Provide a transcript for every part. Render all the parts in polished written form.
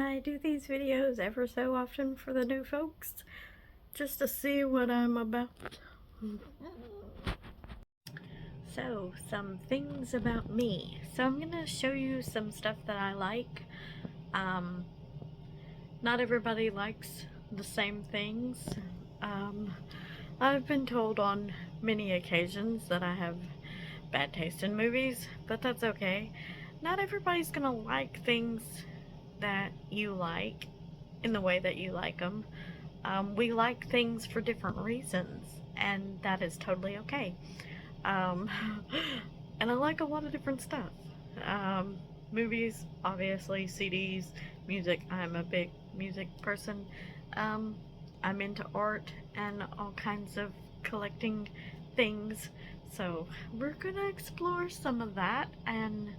I do these videos ever so often for the new folks, just to see what I'm about. So, some things about me. So I'm gonna show you some stuff that I like. Not everybody likes the same things. Um, I've been told on many occasions that I have bad taste in movies, but that's okay. Not everybody's gonna like things that you like in the way that you like them. We like things for different reasons, and that is totally okay. Um, and I like a lot of different stuff. Movies, obviously, CDs, music. I'm a big music person. Um, I'm into art and all kinds of collecting things. So we're gonna explore some of that and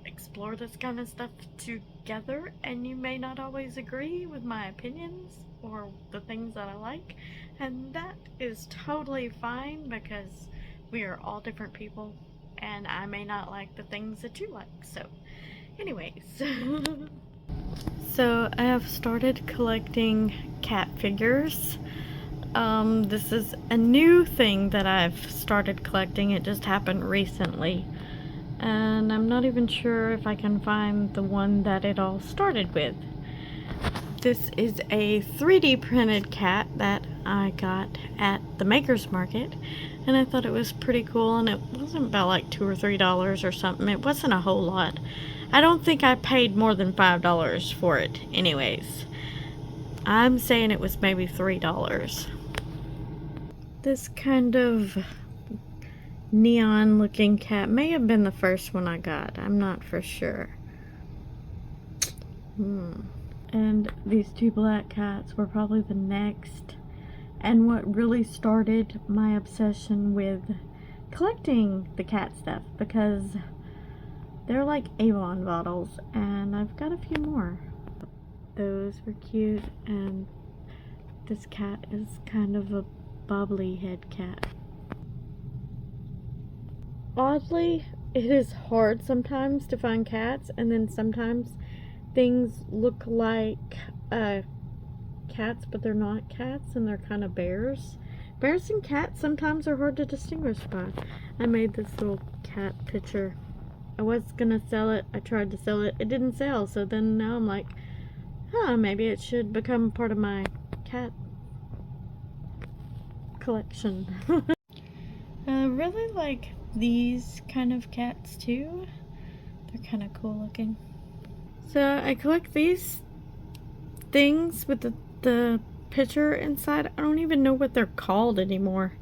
explore this kind of stuff together. And you may not always agree with my opinions or the things that I like, and that is totally fine because we are all different people and I may not like the things that you like. So anyways, so I have started collecting cat figures. This is a new thing that I've started collecting. It just happened recently, and I'm not even sure if I can find the one that it all started with. This is a 3D printed cat that I got at the Maker's Market, and I thought it was pretty cool, and it wasn't about like $2 or $3 or something. It wasn't a whole lot. I don't think I paid more than $5 for it anyways. I'm saying it was maybe $3. This kind of neon looking cat may have been the first one I got. I'm not for sure. And these two black cats were probably the next, and what really started my obsession with collecting the cat stuff, because they're like Avon bottles, and I've got a few more. Those were cute, and this cat is kind of a bobbly head cat. Oddly, it is hard sometimes to find cats, and then sometimes things look like cats, but they're not cats, and they're kind of bears. Bears and cats sometimes are hard to distinguish by. I made this little cat picture. I was gonna sell it. I tried to sell it. It didn't sell, so then now I'm like, maybe it should become part of my cat collection. I really like these kind of cats too. They're kind of cool looking. So I collect these things with the picture inside. I don't even know what they're called anymore.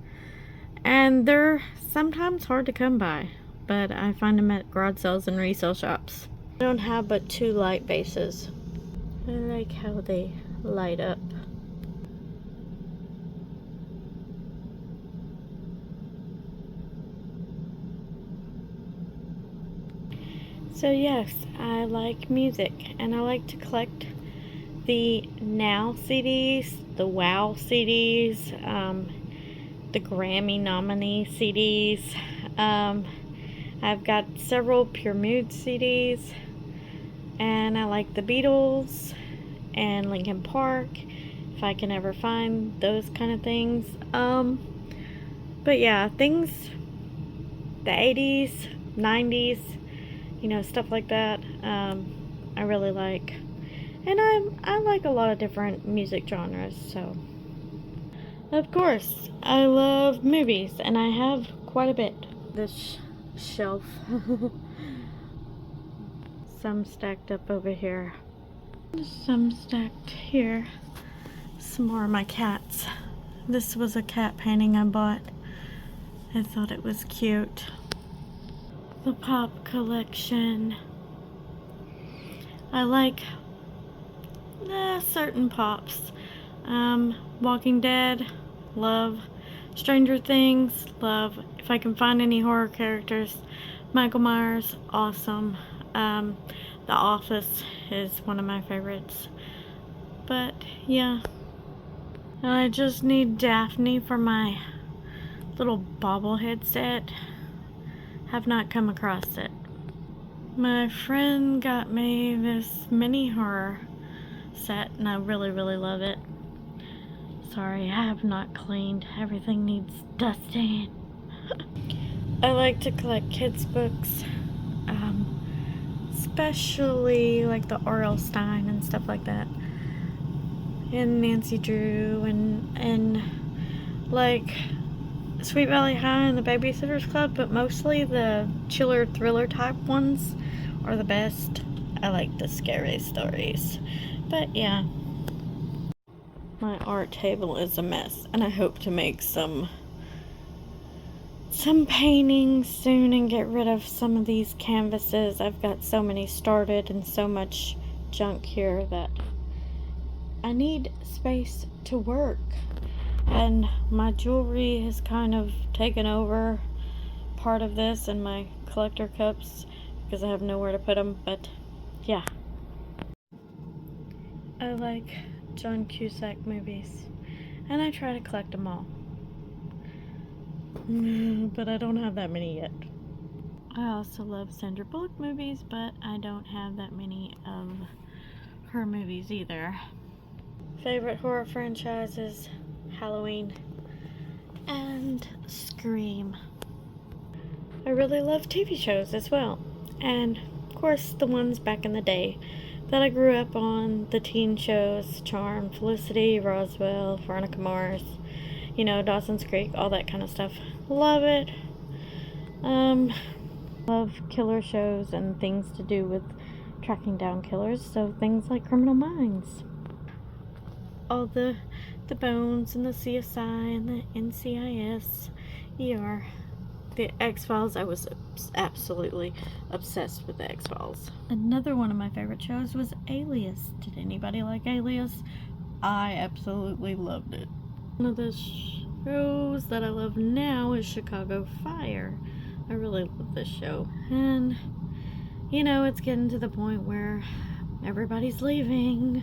And they're sometimes hard to come by, but I find them at garage sales and resale shops. I don't have but 2 light bases. I like how they light up. So yes, I like music, and I like to collect the Now CDs, the Wow CDs, the Grammy nominee CDs. I've got several Pure Mood CDs, and I like the Beatles and Linkin Park, if I can ever find those kind of things. But yeah, things, the 80s, 90s, stuff like that, I really like. And I like a lot of different music genres, so. Of course, I love movies, and I have quite a bit. This shelf. Some stacked up over here. Some stacked here. Some more of my cats. This was a cat painting I bought. I thought it was cute. The pop collection. I like certain pops. Walking Dead, love. Stranger Things, love. If I can find any horror characters, Michael Myers, awesome. The Office is one of my favorites. But yeah, I just need Daphne for my little bobblehead set. Have not come across it. My friend got me this mini horror set and I really love it. Sorry, I have not cleaned. Everything needs dusting. I like to collect kids' books, especially like the R.L. Stine and stuff like that, and Nancy Drew, and like Sweet Valley High and the Babysitter's Club, but mostly the chiller thriller type ones are the best. I like the scary stories, but yeah. My art table is a mess, and I hope to make some paintings soon and get rid of some of these canvases. I've got so many started and so much junk here that I need space to work. And my jewelry has kind of taken over part of this, and my collector cups, because I have nowhere to put them. But yeah, I like John Cusack movies, and I try to collect them all. But I don't have that many yet. I also love Sandra Bullock movies, but I don't have that many of her movies either. Favorite horror franchises: Halloween and Scream. I really love TV shows as well, and of course the ones back in the day that I grew up on, the teen shows: Charmed, Felicity, Roswell, Veronica Mars, you know, Dawson's Creek, all that kind of stuff. Love it. Love killer shows and things to do with tracking down killers, so things like Criminal Minds. All the Bones and the CSI and the NCIS, ER. The X-Files, I was absolutely obsessed with the X-Files. Another one of my favorite shows was Alias. Did anybody like Alias? I absolutely loved it. One of the shows that I love now is Chicago Fire. I really love this show. And, you know, it's getting to the point where everybody's leaving.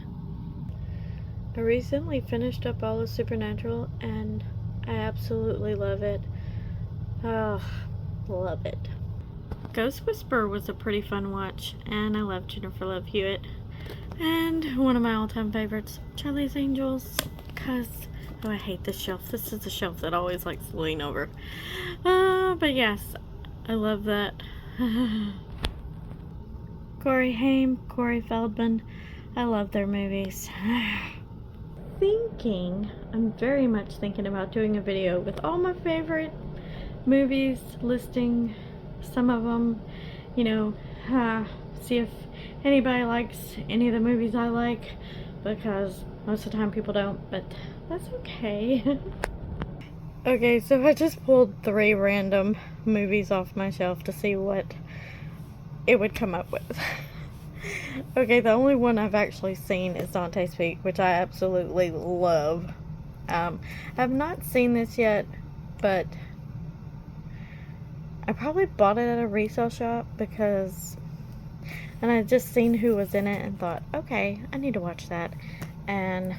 I recently finished up all of Supernatural, and I absolutely love it. Oh, love it. Ghost Whisperer was a pretty fun watch, and I love Jennifer Love Hewitt. And one of my all-time favorites, Charlie's Angels, because, oh, I hate this shelf. This is the shelf that always likes to lean over. But yes, I love that. Corey Haim, Corey Feldman, I love their movies. I'm very much thinking about doing a video with all my favorite movies, listing some of them, you know, see if anybody likes any of the movies I like, because most of the time people don't, but that's okay. Okay, so I just pulled 3 random movies off my shelf to see what it would come up with. Okay, the only one I've actually seen is Dante's Peak, which I absolutely love. I've not seen this yet, but I probably bought it at a resale shop because, and I just seen who was in it and thought, okay, I need to watch that. And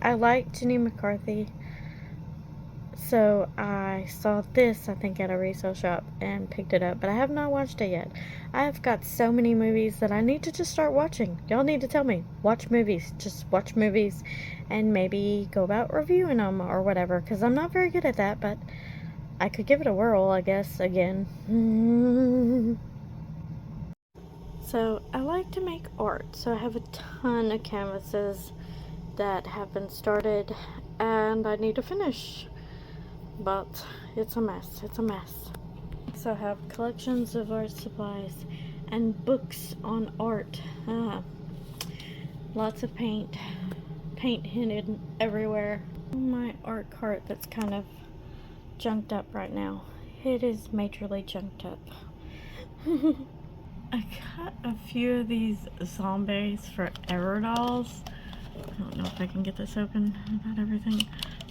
I like Jenny McCarthy, so I saw this, I think, at a resale shop and picked it up, but I have not watched it yet. I've got so many movies that I need to just start watching. Y'all need to tell me, watch movies, just watch movies, and maybe go about reviewing them or whatever, because I'm not very good at that, but I could give it a whirl, I guess, again. So, I like to make art, so I have a ton of canvases that have been started, and I need to finish. But it's a mess. So I have collections of art supplies and books on art. Lots of paint hidden everywhere. My art cart that's kind of junked up right now. It is majorly junked up. I got a few of these Zombies Forever dolls. I don't know if I can get this open without everything.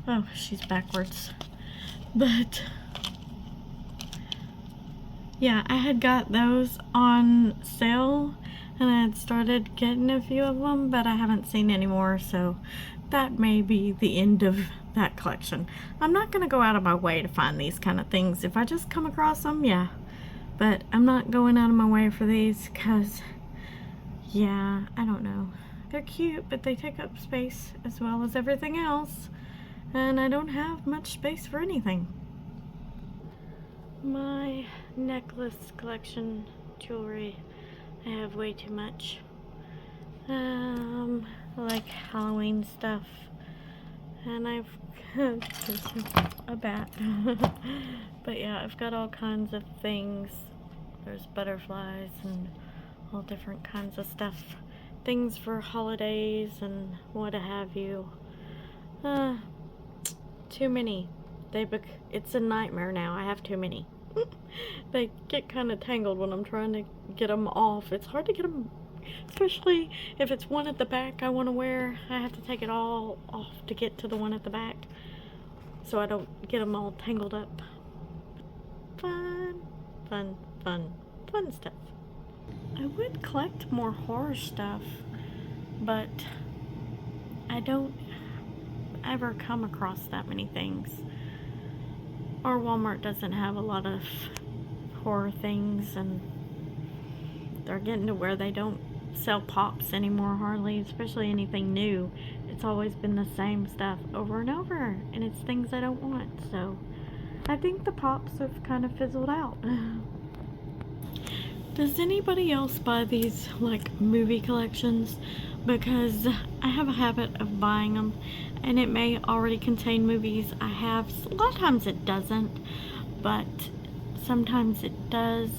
Oh, she's backwards. But yeah, I had got those on sale and I had started getting a few of them, but I haven't seen any more, so that may be the end of that collection. I'm not going to go out of my way to find these kind of things. If I just come across them, yeah, But I'm not going out of my way for these because, yeah, I don't know. They're cute, but they take up space as well as everything else. And I don't have much space for anything. My necklace collection jewelry, I have way too much. I like Halloween stuff. And I've a bat. But yeah, I've got all kinds of things. There's butterflies and all different kinds of stuff. Things for holidays and what have you. Too many. It's a nightmare now. I have too many. They get kind of tangled when I'm trying to get them off. It's hard to get them, especially if it's one at the back I want to wear. I have to take it all off to get to the one at the back, so I don't get them all tangled up. Fun, fun, fun, fun stuff. I would collect more horror stuff, but I don't ever come across that many things. Or Walmart doesn't have a lot of horror things, and they're getting to where they don't sell pops anymore hardly, especially anything new. It's always been the same stuff over and over, and it's things I don't want. So I think the pops have kind of fizzled out. Does anybody else buy these like movie collections? Because I have a habit of buying them, and it may already contain movies I have. A lot of times it doesn't, but sometimes it does.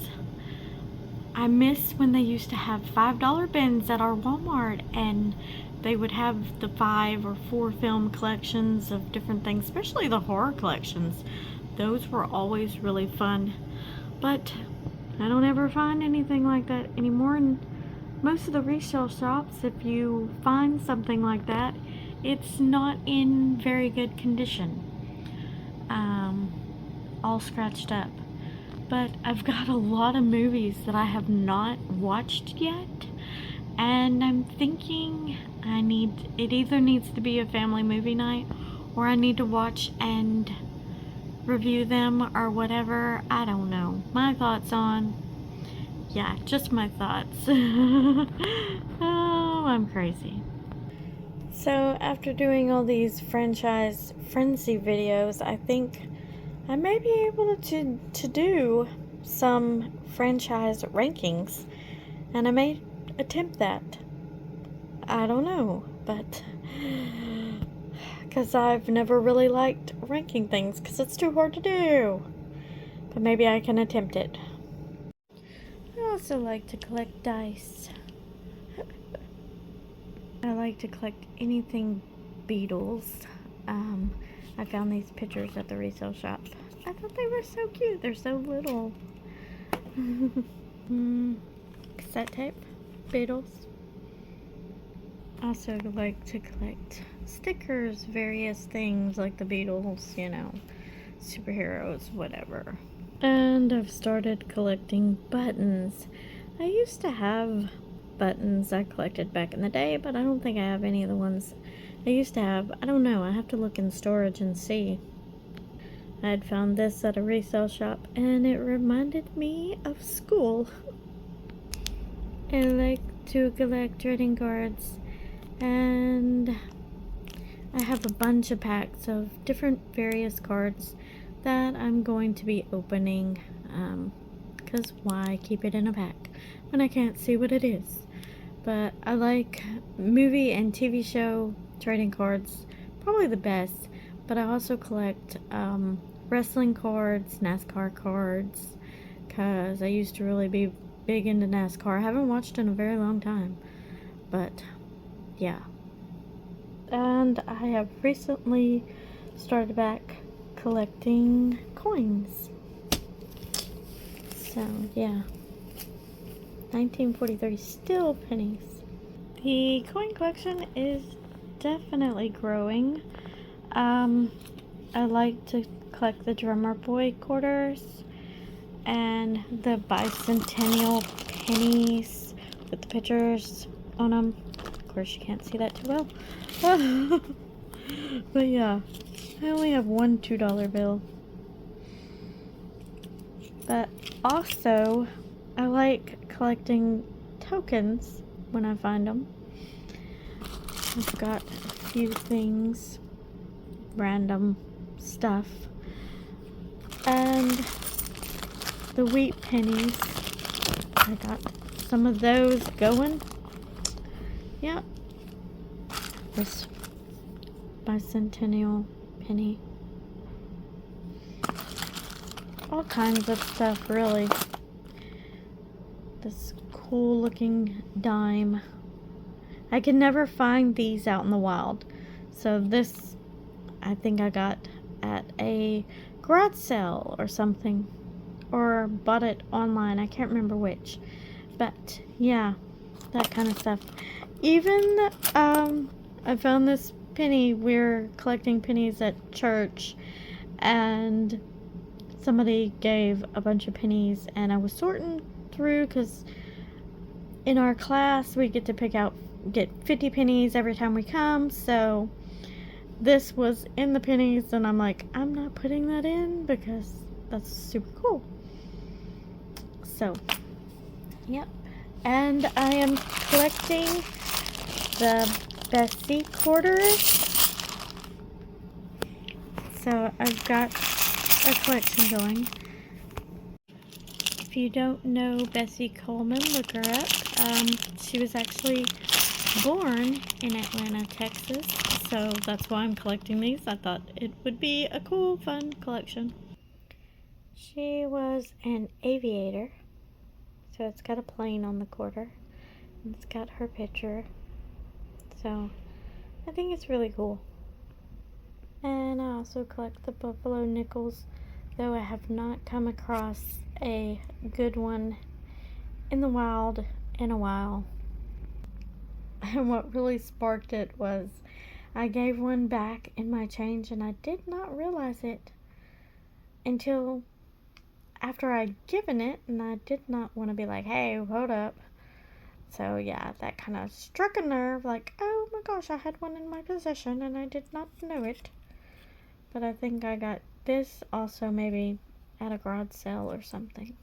I miss when they used to have $5 bins at our Walmart, and they would have the 5 or 4 film collections of different things, especially the horror collections. Those were always really fun, but I don't ever find anything like that anymore. And most of the resale shops, if you find something like that, it's not in very good condition, all scratched up. But I've got a lot of movies that I have not watched yet, and I'm thinking it either needs to be a family movie night, or I need to watch and review them or whatever. I don't know. My thoughts on, yeah, just my thoughts. Oh, I'm crazy. So after doing all these franchise frenzy videos, I think I may be able to do some franchise rankings, and I may attempt that. I don't know, but because I've never really liked ranking things because it's too hard to do, but maybe I can attempt it. I also like to collect dice. I like to collect anything Beatles. I found these pictures at the resale shop. I thought they were so cute. They're so little. Cassette tape, Beatles. Also like to collect stickers, various things like the Beatles, you know, superheroes, whatever. And I've started collecting buttons. I used to have buttons I collected back in the day, but I don't think I have any of the ones I used to have. I don't know. I have to look in storage and see. I had found this at a resale shop, and it reminded me of school. I like to collect trading cards, and I have a bunch of packs of different various cards that I'm going to be opening, because why keep it in a pack when I can't see what it is? But I like movie and TV show trading cards, probably the best, but I also collect wrestling cards, NASCAR cards, because I used to really be big into NASCAR. I haven't watched in a very long time, but yeah. And I have recently started back collecting coins. So yeah, 1943, still pennies. The coin collection is definitely growing. I like to collect the Drummer Boy quarters and the bicentennial pennies with the pictures on them. Of course, you can't see that too well. But yeah, I only have one $2 bill. But also, I like collecting tokens when I find them. I've got a few things, random stuff. And the wheat pennies, I got some of those going. Yep. This bicentennial penny. All kinds of stuff, really. This cool looking dime. I can never find these out in the wild. So this, I think I got at a garage sale or something. Or bought it online. I can't remember which. But yeah, that kind of stuff. Even, I found this penny. We're collecting pennies at church. And somebody gave a bunch of pennies. And I was sorting through because in our class we get to get 50 pennies every time we come. So this was in the pennies. And I'm like, I'm not putting that in because that's super cool. So, yep. And I am collecting the Bessie quarters. So I've got a collection going. If you don't know Bessie Coleman, look her up. She was actually born in Atlanta, Texas. So that's why I'm collecting these. I thought it would be a cool, fun collection. She was an aviator. So it's got a plane on the quarter. And it's got her picture. So I think it's really cool. And I also collect the buffalo nickels, though I have not come across a good one in the wild in a while. And what really sparked it was I gave one back in my change, and I did not realize it until after I'd given it, and I did not want to be like, hey, hold up. So yeah, that kind of struck a nerve, like, oh my gosh, I had one in my possession and I did not know it. But I think I got this also maybe at a garage sale or something.